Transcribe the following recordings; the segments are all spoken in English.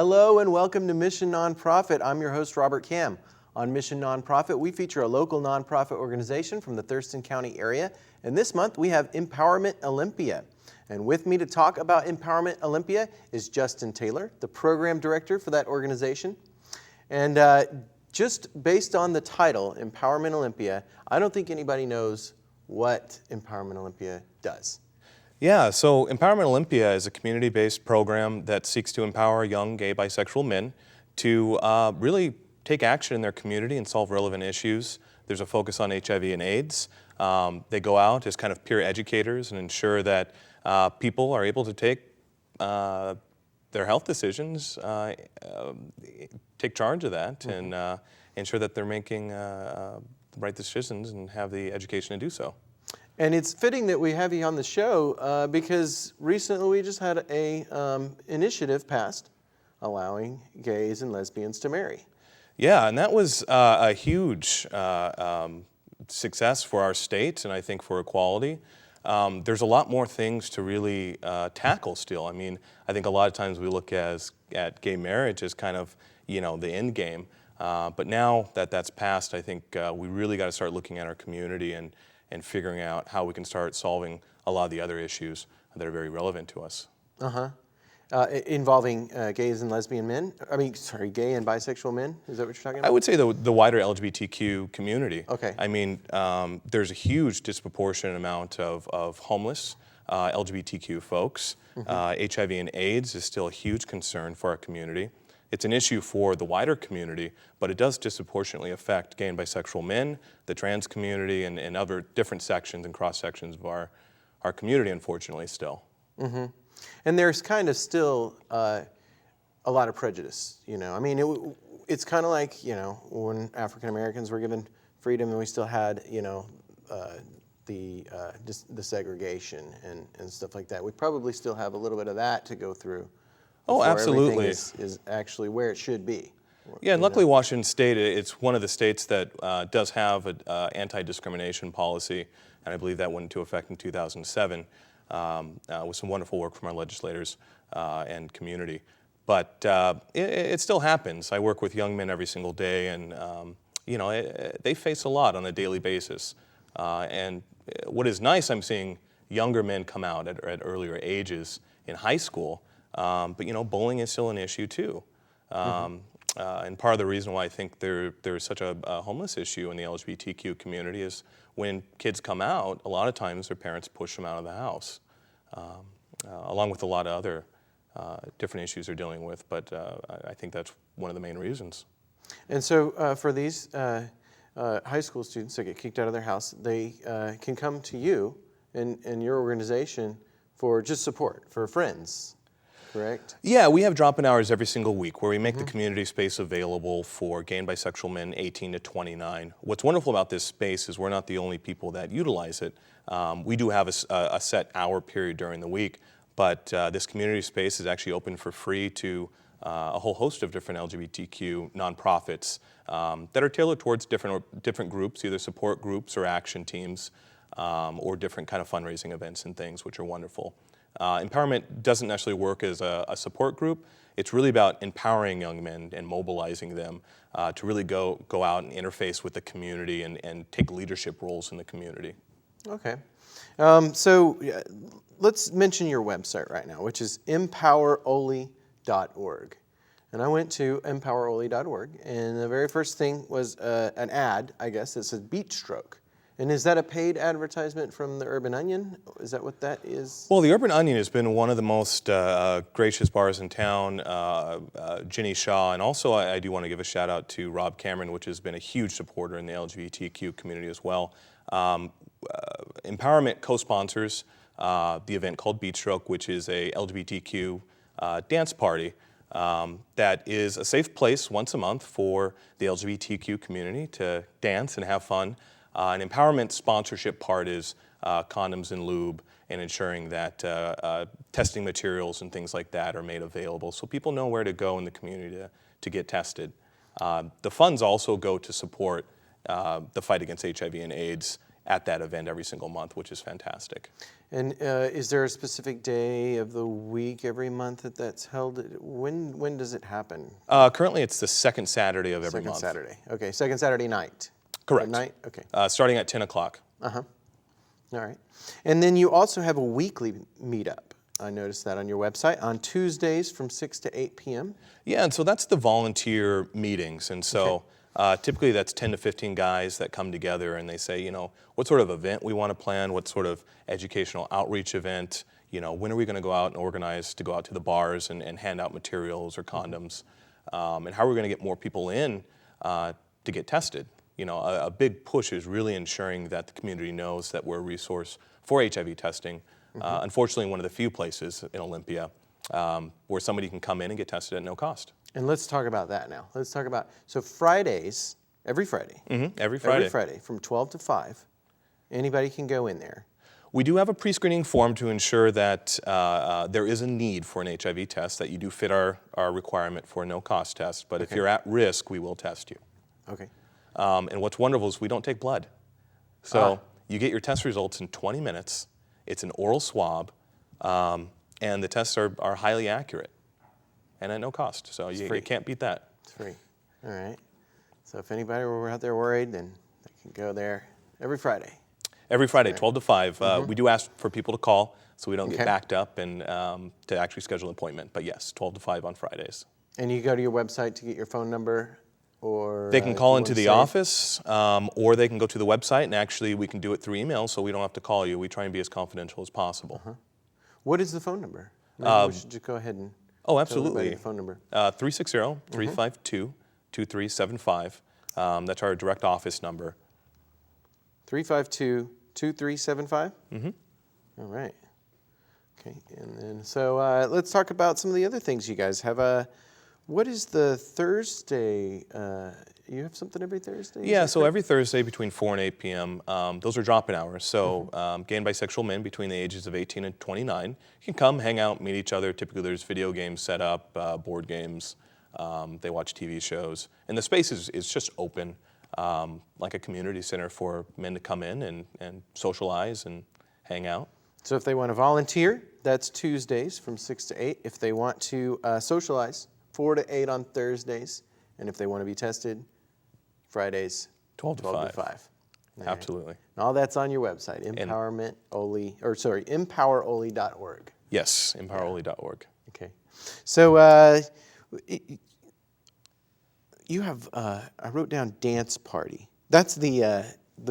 Hello and welcome to Mission Nonprofit. I'm your host, Robert Kam. On Mission Nonprofit, we feature a local nonprofit organization from the Thurston County area. And this month, we have MPowerment Olympia. And with me to talk about MPowerment Olympia is Justin Taylor, the program director for that organization. And just based on the title, MPowerment Olympia, I don't think anybody knows what MPowerment Olympia does. Yeah, so MPowerment Olympia is a community-based program that seeks to empower young gay, bisexual men to really take action in their community and solve relevant issues. There's a focus on HIV and AIDS. They go out as kind of peer educators and ensure that people are able to take their health decisions, take charge of that, and ensure that they're making the right decisions and have the education to do so. And it's fitting that we have you on the show because recently we just had a initiative passed allowing gays and lesbians to marry. Yeah, and that was a huge success for our state and I think for equality. There's a lot more things to really tackle still. I mean, I think a lot of times we look at gay marriage as kind of, you know, the end game. But now that that's passed, I think we really got to start looking at our community and figuring out how we can start solving a lot of the other issues that are very relevant to us. Involving gays and lesbian men? Gay and bisexual men? Is that what you're talking about? I would say the wider LGBTQ community. Okay. I mean, there's a huge disproportionate amount of homeless LGBTQ folks. HIV and AIDS is still a huge concern for our community. It's an issue for the wider community, but it does disproportionately affect gay and bisexual men, the trans community, and other different sections and cross-sections of our community, unfortunately, still. Mm-hmm. And there's kind of still a lot of prejudice, you know. I mean, it's kind of like, you know, when African Americans were given freedom and we still had, you know, the segregation and stuff like that. We probably still have a little bit of that to go through. Oh, absolutely. Everything is actually where it should be. Yeah, and luckily Washington State, it's one of the states that does have an anti-discrimination policy, and I believe that went into effect in 2007 with some wonderful work from our legislators and community. But it still happens. I work with young men every single day, and you know, they face a lot on a daily basis. And what is nice, I'm seeing younger men come out at earlier ages in high school. But you know, bullying is still an issue too, and part of the reason why I think there's such a homeless issue in the LGBTQ community is when kids come out, a lot of times their parents push them out of the house, along with a lot of other different issues they're dealing with. But I think that's one of the main reasons. And so for these high school students that get kicked out of their house, they can come to you and your organization for just support, for friends. Correct? Yeah, we have drop-in hours every single week where we make the community space available for gay and bisexual men 18 to 29. What's wonderful about this space is we're not the only people that utilize it. We do have a set hour period during the week, but this community space is actually open for free to a whole host of different LGBTQ nonprofits that are tailored towards different groups, either support groups or action teams, or different kind of fundraising events and things, which are wonderful. Empowerment doesn't necessarily work as a support group. It's really about empowering young men and mobilizing them to really go out and interface with the community and take leadership roles in the community. Okay. So let's mention your website right now, which is MPowerOly.org. And I went to MPowerOly.org, and the very first thing was an ad, I guess, that said beach stroke. And is that a paid advertisement from the Urban Onion? Is that what that is? Well, the Urban Onion has been one of the most gracious bars in town, Ginny Shaw, and also I do want to give a shout out to Rob Cameron, which has been a huge supporter in the LGBTQ community as well. Empowerment co-sponsors the event called Beach Stroke, which is a LGBTQ dance party that is a safe place once a month for the LGBTQ community to dance and have fun. An empowerment sponsorship part is condoms and lube and ensuring that testing materials and things like that are made available so people know where to go in the community to get tested. The funds also go to support the fight against HIV and AIDS at that event every single month, which is fantastic. And is there a specific day of the week every month that's held? When does it happen? Currently, it's the second Saturday of every month. Second Saturday. Okay, second Saturday night. Correct. At night? Okay. Starting at 10 o'clock. Uh-huh. All right. And then you also have a weekly meetup. I noticed that on your website on Tuesdays from 6 to 8 p.m. Yeah, and so that's the volunteer meetings. And so typically that's 10 to 15 guys that come together and they say, you know, what sort of event we want to plan, what sort of educational outreach event, you know, when are we going to go out and organize to go out to the bars and hand out materials or condoms, and how are we going to get more people in to get tested. You know, a big push is really ensuring that the community knows that we're a resource for HIV testing. Unfortunately, one of the few places in Olympia where somebody can come in and get tested at no cost. And let's talk about that now. Let's talk about, so Fridays, every Friday. Every Friday. Every Friday from 12 to 5, anybody can go in there. We do have a pre-screening form to ensure that there is a need for an HIV test, that you do fit our requirement for a no-cost test. But if you're at risk, we will test you. Okay. And what's wonderful is we don't take blood. So you get your test results in 20 minutes. It's an oral swab, and the tests are highly accurate and at no cost. So you can't beat that. It's free. All right. So if anybody were out there worried, then they can go there every Friday. Every Friday, 12 to 5. We do ask for people to call so we don't get backed up and to actually schedule an appointment. But yes, 12 to 5 on Fridays. And you go to your website to get your phone number? Or they can call into the office, or they can go to the website, and actually we can do it through email, so we don't have to call you. We try and be as confidential as possible. What is the phone number? Maybe we should just go ahead and tell everybody absolutely. the phone number. 360-352-2375. That's our direct office number. 352-2375? All right. Okay, and then so let's talk about some of the other things you guys have. What is the Thursday? You have something every Thursday? Yeah, so every Thursday between 4 and 8 p.m., those are drop-in hours. So gay and bisexual men between the ages of 18 and 29 can come, hang out, meet each other. Typically there's video games set up, board games. They watch TV shows. And the space is just open, like a community center for men to come in and socialize and hang out. So if they want to volunteer, that's Tuesdays from 6 to 8. If they want to socialize, 4 to 8 on Thursdays, and if they want to be tested, Fridays, 12 to 5. All right. Absolutely. And all that's on your website, MPowermentOly.org. Yes, MPowerOly.org. Okay. So you have, I wrote down dance party. That's the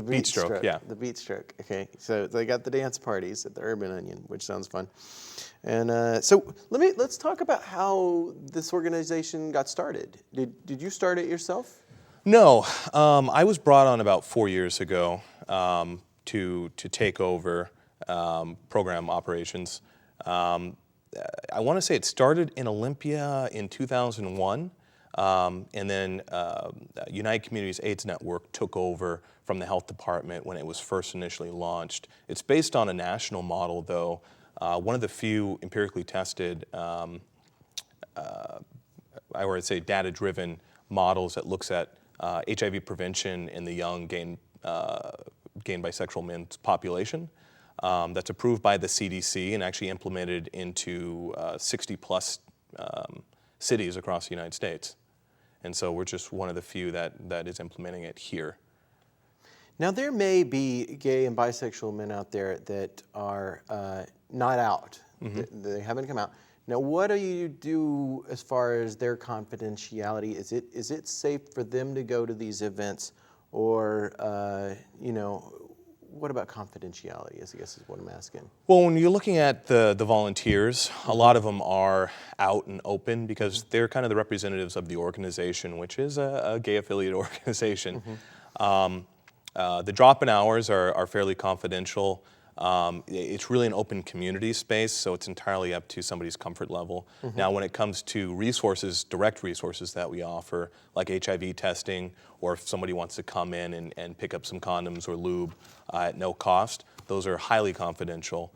beat stroke. Yeah. The beat stroke. Okay. So they got the dance parties at the Urban Onion, which sounds fun. And so let's talk about how this organization got started. Did you start it yourself? No, I was brought on about 4 years ago to take over program operations. I want to say it started in Olympia in 2001, and then United Communities AIDS Network took over from the health department when it was first initially launched. It's based on a national model, though. One of the few empirically tested, I would say data-driven models that looks at HIV prevention in the young gay and bisexual men's population. That's approved by the CDC and actually implemented into 60-plus cities across the United States. And so we're just one of the few that is implementing it here. Now, there may be gay and bisexual men out there that are not out. They haven't come out. Now, what do you do as far as their confidentiality? Is it safe for them to go to these events, or what about confidentiality? I guess is what I'm asking. Well, when you're looking at the volunteers, a lot of them are out and open because they're kind of the representatives of the organization, which is a gay affiliate organization. The drop-in hours are fairly confidential. It's really an open community space, so it's entirely up to somebody's comfort level. Now, when it comes to resources, direct resources that we offer, like HIV testing, or if somebody wants to come in and pick up some condoms or lube at no cost, those are highly confidential.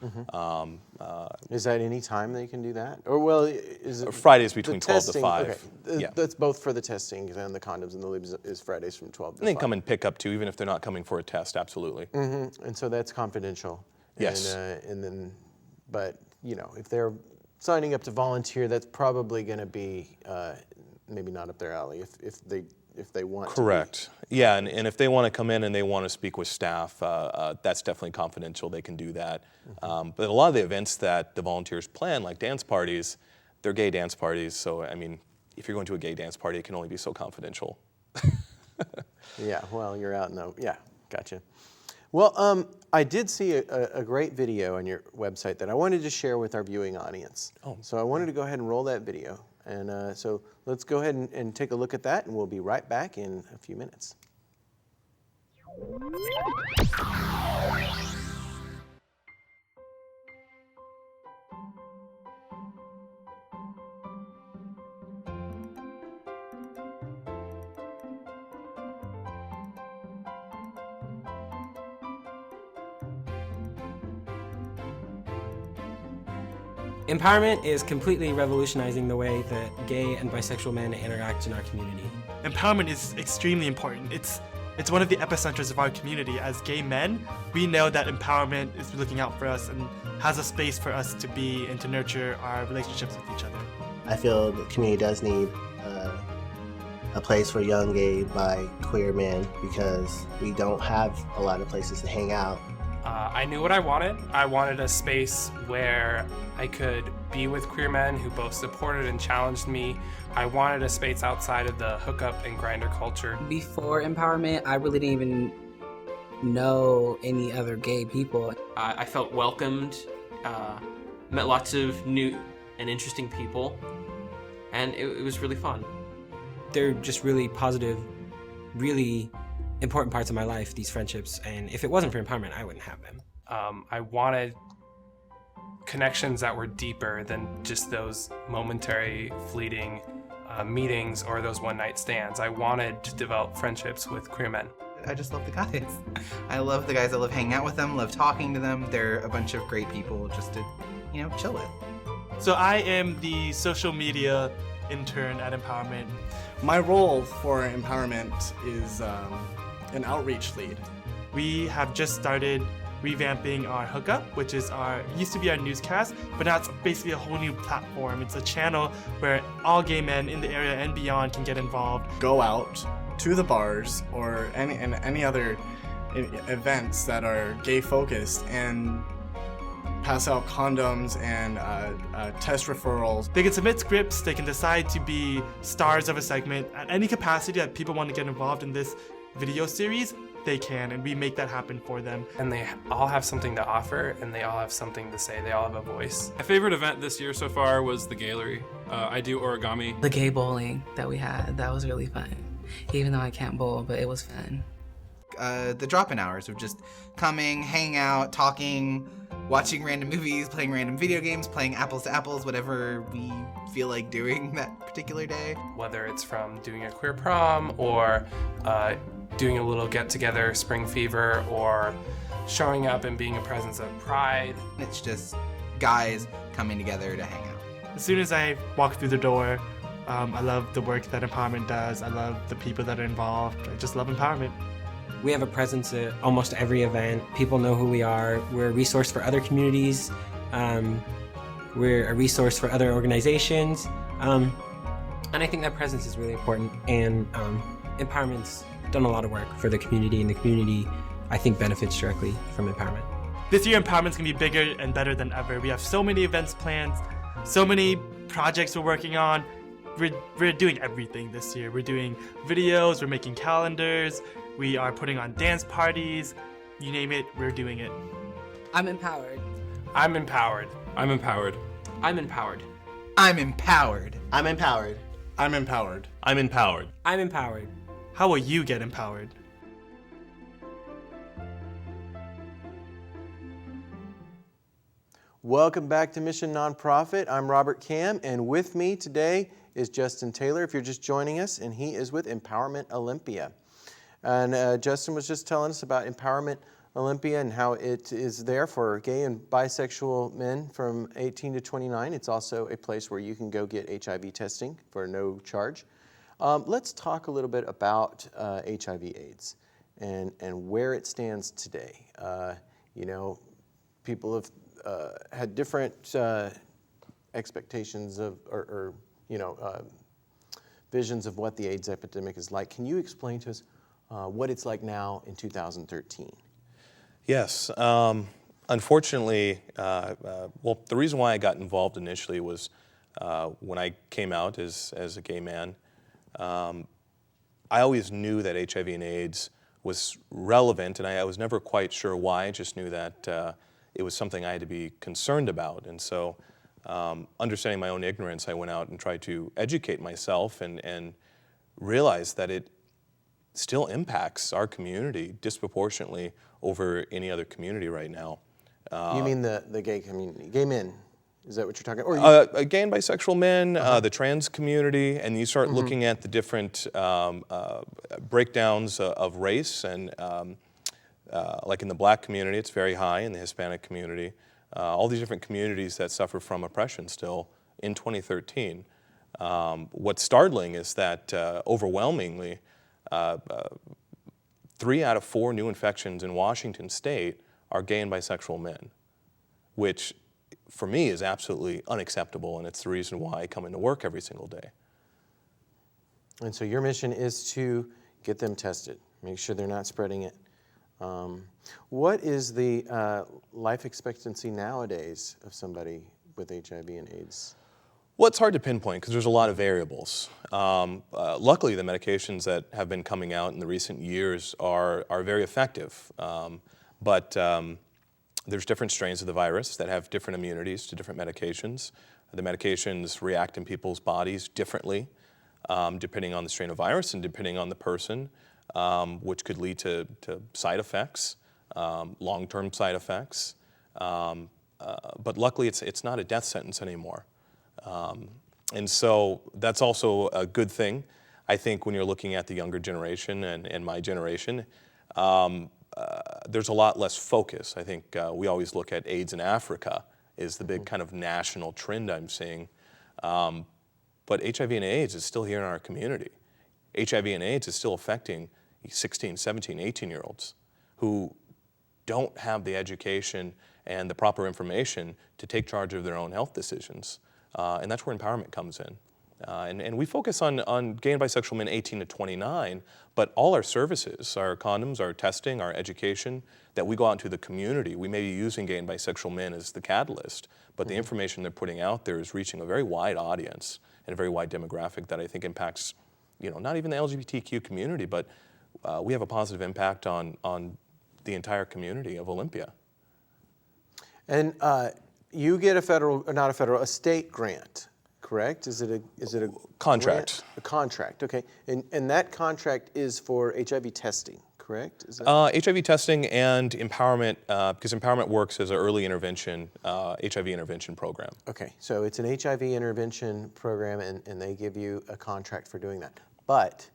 Is that any time they can do that? Or well, is it Fridays between the 12 to testing, 5. Okay. Yeah. That's both for the testing and the condoms and the lubes is Fridays from 12 to And they 5. come and pick up too, even if they're not coming for a test, absolutely. And so that's confidential. Yes. And then, but you know, if they're signing up to volunteer, that's probably going to be maybe not up their alley if they want Correct. Yeah, and if they want to come in and they want to speak with staff, that's definitely confidential. They can do that. But a lot of the events that the volunteers plan, like dance parties, they're gay dance parties. So, I mean, if you're going to a gay dance party, it can only be so confidential. Yeah, well, you're out in the, yeah, gotcha. Well, I did see a great video on your website that I wanted to share with our viewing audience. Oh. So I wanted to go ahead and roll that video. And so let's go ahead and take a look at that, and we'll be right back in a few minutes. Empowerment is completely revolutionizing the way that gay and bisexual men interact in our community. Empowerment is extremely important. It's one of the epicenters of our community. As gay men, we know that empowerment is looking out for us and has a space for us to be and to nurture our relationships with each other. I feel the community does need a place for young gay, bi, queer men because we don't have a lot of places to hang out. I knew what I wanted. I wanted a space where I could be with queer men who both supported and challenged me. I wanted a space outside of the hookup and grinder culture. Before empowerment, I really didn't even know any other gay people. I felt welcomed, met lots of new and interesting people, and it was really fun. They're just really positive, really important parts of my life, these friendships, and if it wasn't for empowerment, I wouldn't have them. I wanted connections that were deeper than just those momentary, fleeting meetings or those one-night stands. I wanted to develop friendships with queer men. I just love the guys. I love the guys. I love hanging out with them, love talking to them. They're a bunch of great people just to, chill with. So I am the social media intern at Empowerment. My role for Empowerment is an outreach lead. We have just started revamping our hookup, which is used to be our newscast, but now it's basically a whole new platform. It's a channel where all gay men in the area and beyond can get involved. Go out to the bars or any other events that are gay focused and pass out condoms and test referrals. They can submit scripts, they can decide to be stars of a segment at any capacity that people want to get involved in this video series. They can, and we make that happen for them. And they all have something to offer, and they all have something to say. They all have a voice. My favorite event this year so far was the Gallery. I do origami. The gay bowling that we had, that was really fun. Even though I can't bowl, but it was fun. The drop-in hours of just coming, hanging out, talking, watching random movies, playing random video games, playing apples to apples, whatever we feel like doing that particular day. Whether it's from doing a queer prom or doing a little get-together, spring fever, or showing up and being a presence at Pride. It's just guys coming together to hang out. As soon as I walk through the door, I love the work that Empowerment does. I love the people that are involved. I just love Empowerment. We have a presence at almost every event. People know who we are. We're a resource for other communities. We're a resource for other organizations. And I think that presence is really important. And Empowerment's done a lot of work for the community, and the community, I think, benefits directly from Empowerment. This year, Empowerment's gonna be bigger and better than ever. We have so many events planned, so many projects we're working on. We're doing everything this year. We're doing videos, we're making calendars, we are putting on dance parties, you name it, we're doing it. I'm empowered. I'm empowered. I'm empowered. I'm empowered. I'm empowered. I'm empowered. I'm empowered. I'm empowered. I'm empowered. How will you get empowered? Welcome back to Mission Nonprofit. I'm Robert Cam, and with me today is Justin Taylor, if you're just joining us, and he is with MPowerment Olympia. And Justin was just telling us about MPowerment Olympia and how it is there for gay and bisexual men from 18 to 29. It's also a place where you can go get HIV testing for no charge. Let's talk a little bit about HIV/AIDS and where it stands today. You know, people have had different expectations of, or visions of what the AIDS epidemic is like. Can you explain to us what it's like now in 2013? Yes. Unfortunately, well, the reason why I got involved initially was when I came out as a gay man, I always knew that HIV and AIDS was relevant, and I was never quite sure why. I just knew that it was something I had to be concerned about. And so, understanding my own ignorance, I went out and tried to educate myself and realized that it still impacts our community disproportionately over any other community right now. You mean the gay community, gay men? Is that what you're talking about? Gay and bisexual men, the trans community, and you start looking at the different breakdowns of race, and like in the black community, it's very high, in the Hispanic community, all these different communities that suffer from oppression still in 2013. What's startling is that overwhelmingly, 3 out of 4 new infections in Washington state are gay and bisexual men, which for me is absolutely unacceptable, and it's the reason why I come into work every single day. And so your mission is to get them tested, make sure they're not spreading it. What is the life expectancy nowadays of somebody with HIV and AIDS? Well, it's hard to pinpoint because there's a lot of variables. Luckily, the medications that have been coming out in the recent years are very effective. But there's different strains of the virus that have different immunities to different medications. The medications react in people's bodies differently depending on the strain of virus and depending on the person, which could lead to side effects, long-term side effects. But luckily, it's not a death sentence anymore. And so that's also a good thing. I think when you're looking at the younger generation and my generation, there's a lot less focus. I think we always look at AIDS in Africa is the big kind of national trend I'm seeing. But HIV and AIDS is still here in our community. HIV and AIDS is still affecting 16, 17, 18-year-olds who don't have the education and the proper information to take charge of their own health decisions. And that's where empowerment comes in. And we focus on gay and bisexual men 18 to 29, but all our services, our condoms, our testing, our education, that we go out into the community, we may be using gay and bisexual men as the catalyst, but the information they're putting out there is reaching a very wide audience and a very wide demographic that I think impacts, not even the LGBTQ community, but we have a positive impact on the entire community of Olympia. And you get a state grant, correct? Is it a contract? Grant? A contract, okay. And that contract is for HIV testing, correct? Is that... HIV testing and empowerment, because empowerment works as an early intervention, HIV intervention program. Okay, so it's an HIV intervention program, and they give you a contract for doing that. But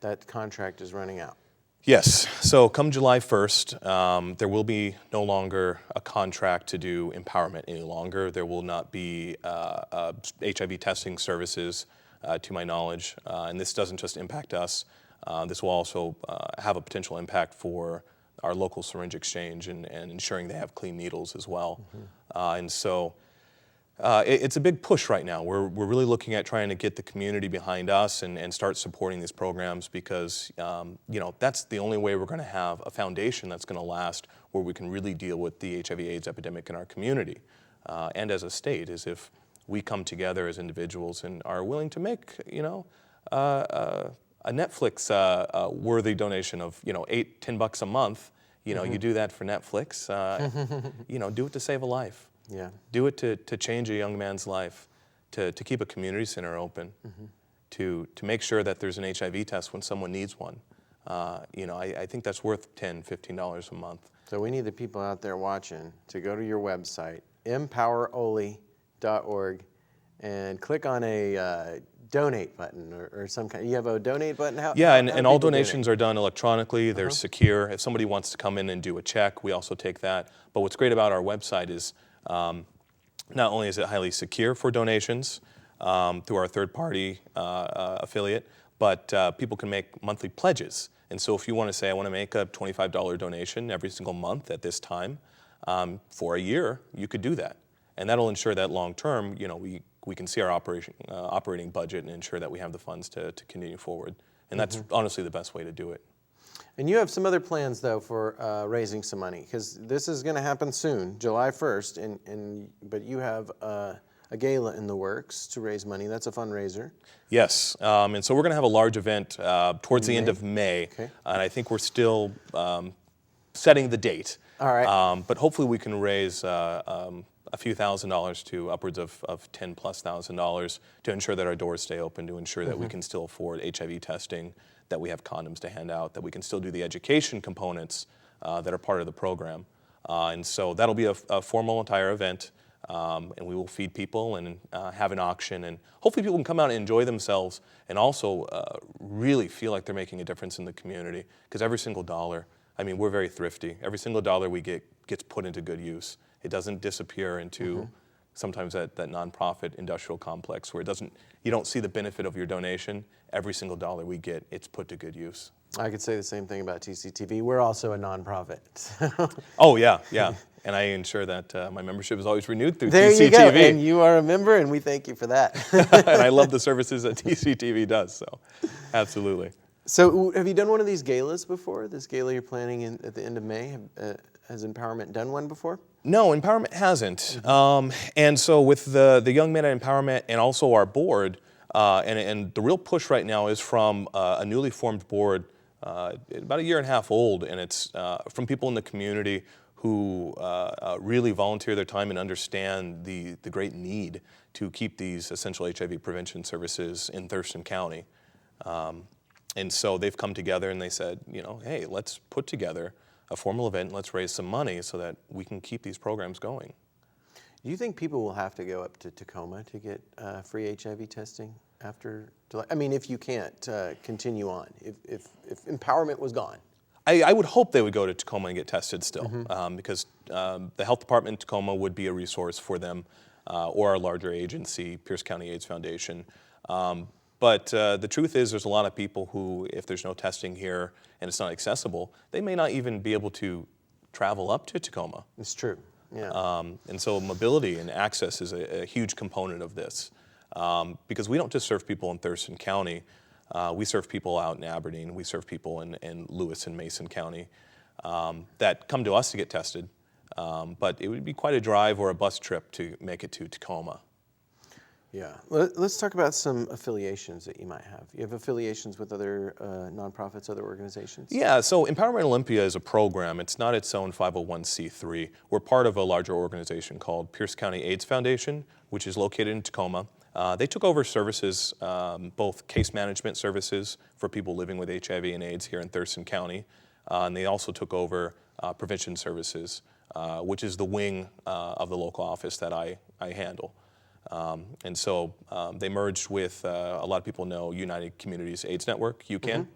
that contract is running out. Yes, so come July 1st, there will be no longer a contract to do empowerment any longer. There will not be HIV testing services, to my knowledge, and this doesn't just impact us. This will also have a potential impact for our local syringe exchange and ensuring they have clean needles as well. And so it's a big push right now. We're really looking at trying to get the community behind us and start supporting these programs because that's the only way we're going to have a foundation that's going to last where we can really deal with the HIV/AIDS epidemic in our community. And as a state, is if we come together as individuals and are willing to make a Netflix worthy donation of $8-10 a month. You do that for Netflix. Do it to save a life. Yeah. Do it to change a young man's life, to keep a community center open, to make sure that there's an HIV test when someone needs one. I think that's worth $10, $15 a month. So we need the people out there watching to go to your website, MPowerOly.org, and click on a donate button or some kind. You have a donate button? How Yeah, how and do all people donations donate? are done electronically. They're secure. If somebody wants to come in and do a check, we also take that. But what's great about our website is not only is it highly secure for donations through our third-party affiliate, but people can make monthly pledges. And so if you want to say, I want to make a $25 donation every single month at this time for a year, you could do that. And that'll ensure that long-term, we can see our operating budget and ensure that we have the funds to continue forward. And that's honestly the best way to do it. And you have some other plans, though, for raising some money, because this is going to happen soon, July 1st, but you have a gala in the works to raise money. That's a fundraiser. Yes, and so we're going to have a large event towards the end of May, Okay. and I think we're still setting the date. All right. But hopefully we can raise a few $1,000s to upwards of $10,000+ to ensure that our doors stay open, to ensure that we can still afford HIV testing, that we have condoms to hand out, that we can still do the education components that are part of the program. And so that'll be a formal entire event, and we will feed people and have an auction, and hopefully people can come out and enjoy themselves and also really feel like they're making a difference in the community, because every single dollar, I mean, we're very thrifty. Every single dollar we get gets put into good use. It doesn't disappear into sometimes that nonprofit industrial complex where you don't see the benefit of your donation. Every single dollar we get, it's put to good use. I could say the same thing about TCTV. We're also a nonprofit. Oh, yeah. And I ensure that my membership is always renewed through There TCTV. you go, and you are a member, and we thank you for that. And I love the services that TCTV does, so absolutely. So have you done one of these galas before? This gala you're planning at the end of May? Has Empowerment done one before? No, Empowerment hasn't. And so with the young men at Empowerment and also our board, and the real push right now is from a newly formed board, about 1.5 years old, and it's from people in the community who really volunteer their time and understand the great need to keep these essential HIV prevention services in Thurston County. And so they've come together and they said, hey, let's put together a formal event, let's raise some money so that we can keep these programs going. Do you think people will have to go up to Tacoma to get free HIV testing after July? I mean, if you can't continue on, if Empowerment was gone. I would hope they would go to Tacoma and get tested still, because the health department in Tacoma would be a resource for them, or our larger agency, Pierce County AIDS Foundation. But the truth is there's a lot of people who, if there's no testing here and it's not accessible, they may not even be able to travel up to Tacoma. It's true, yeah. And so mobility and access is a huge component of this, because we don't just serve people in Thurston County. We serve people out in Aberdeen. We serve people in Lewis and Mason County that come to us to get tested. But it would be quite a drive or a bus trip to make it to Tacoma. Yeah. Let's talk about some affiliations that you might have. You have affiliations with other nonprofits, other organizations? Yeah, so MPowerment Olympia is a program. It's not its own 501c3. We're part of a larger organization called Pierce County AIDS Foundation, which is located in Tacoma. They took over services, both case management services for people living with HIV and AIDS here in Thurston County, and they also took over prevention services, which is the wing of the local office that I handle. And so they merged with, a lot of people know United Communities AIDS Network, UCAN.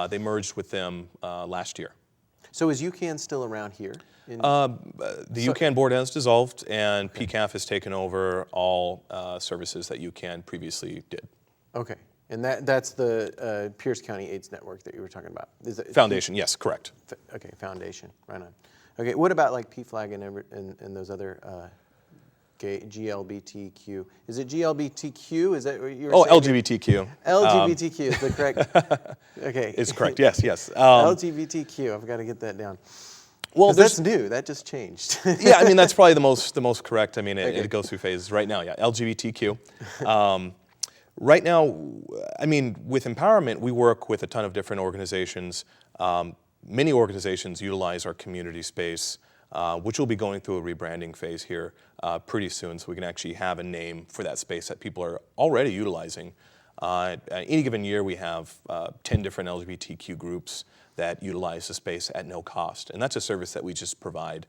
They merged with them last year. So is UCAN still around here? The UCAN board has dissolved, and PCAF has taken over all services that UCAN previously did. Okay, and that's the Pierce County AIDS Network that you were talking about? Is it Foundation, yes, correct. Okay, foundation, right on. Okay, what about like PFLAG and those other GLBTQ? Is it GLBTQ? Is that what you're saying? LGBTQ. LGBTQ is the correct. Okay. Is correct. Yes. LGBTQ. I've got to get that down. Well, that's new. That just changed. Yeah, I mean that's probably the most correct. I mean it goes through phases right now. Yeah, LGBTQ. Right now, I mean with Empowerment, we work with a ton of different organizations. Many organizations utilize our community space, which will be going through a rebranding phase here pretty soon, so we can actually have a name for that space that people are already utilizing. Any given year, we have 10 different LGBTQ groups that utilize the space at no cost, and that's a service that we just provide.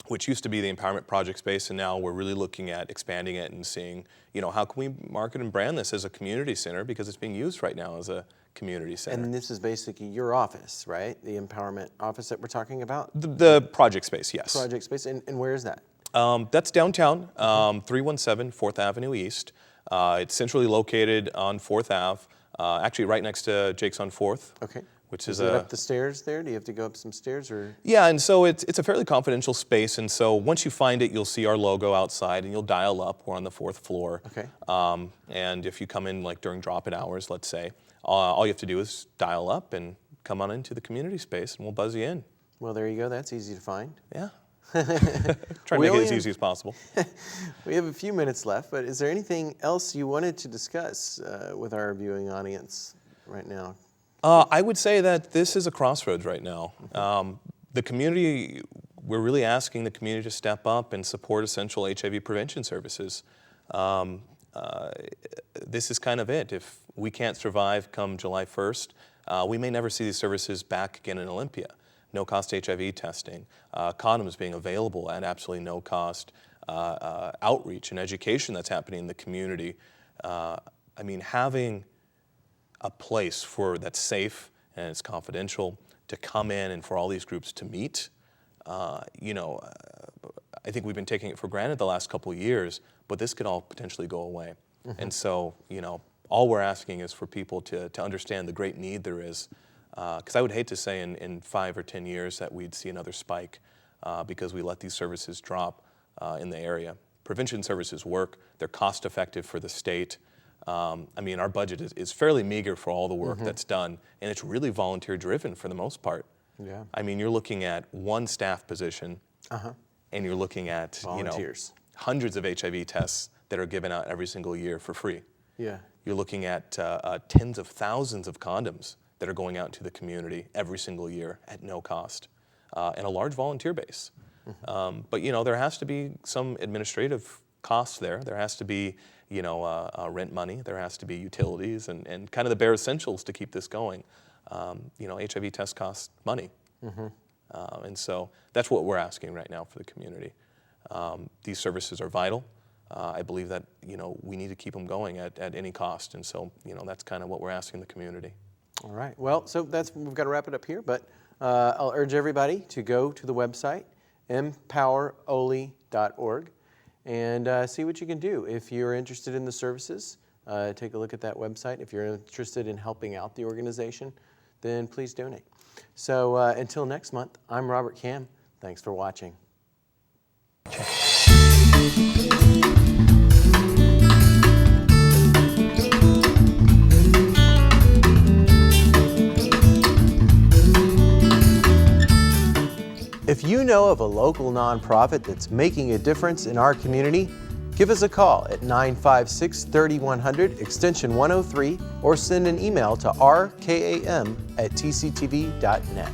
which used to be the Empowerment Project space, and now we're really looking at expanding it and seeing, how can we market and brand this as a community center, because it's being used right now as a community center. And this is basically your office, right? The Empowerment office that we're talking about? The project space, yes. Project space, and where is that? That's downtown, 317 4th Avenue East. It's centrally located on 4th Ave, actually right next to Jake's on 4th. Okay. Which is is it up the stairs there? Do you have to go up some stairs, or? Yeah, and so it's a fairly confidential space, and so once you find it, you'll see our logo outside, and you'll dial up. We're on the 4th floor. Okay. And if you come in like during drop-in hours, let's say, all you have to do is dial up and come on into the community space, and we'll buzz you in. Well, there you go. That's easy to find. Yeah. Try to make it as easy as possible. We have a few minutes left, but is there anything else you wanted to discuss with our viewing audience right now? I would say that this is a crossroads right now. The community, we're really asking the community to step up and support essential HIV prevention services. This is kind of it. If we can't survive come July 1st, we may never see these services back again in Olympia. No-cost HIV testing, condoms being available at absolutely no cost, outreach and education that's happening in the community. Having a place that's safe and it's confidential to come in and for all these groups to meet, I think we've been taking it for granted the last couple of years, but this could all potentially go away. Mm-hmm. And so, all we're asking is for people to understand the great need there is, because I would hate to say in 5 or 10 years that we'd see another spike because we let these services drop in the area. Prevention services work, they're cost effective for the state. Our budget is fairly meager for all the work that's done, and it's really volunteer driven for the most part. Yeah. You're looking at one staff position, and you're looking at volunteers. Hundreds of HIV tests that are given out every single year for free. Yeah. You're looking at tens of thousands of condoms that are going out to the community every single year at no cost, and a large volunteer base. But there has to be some administrative costs there. There has to be rent money. There has to be utilities and kind of the bare essentials to keep this going. HIV tests cost money. And so that's what we're asking right now for the community. These services are vital. I believe that, we need to keep them going at any cost. And so, that's kind of what we're asking the community. All right. Well, so we've got to wrap it up here, but I'll urge everybody to go to the website, MPowerOly.org, and see what you can do. If you're interested in the services, take a look at that website. If you're interested in helping out the organization, then please donate. So until next month, I'm Robert Kam. Thanks for watching. If you know of a local nonprofit that's making a difference in our community, give us a call at 956-3100 extension 103 or send an email to rkam@tctv.net.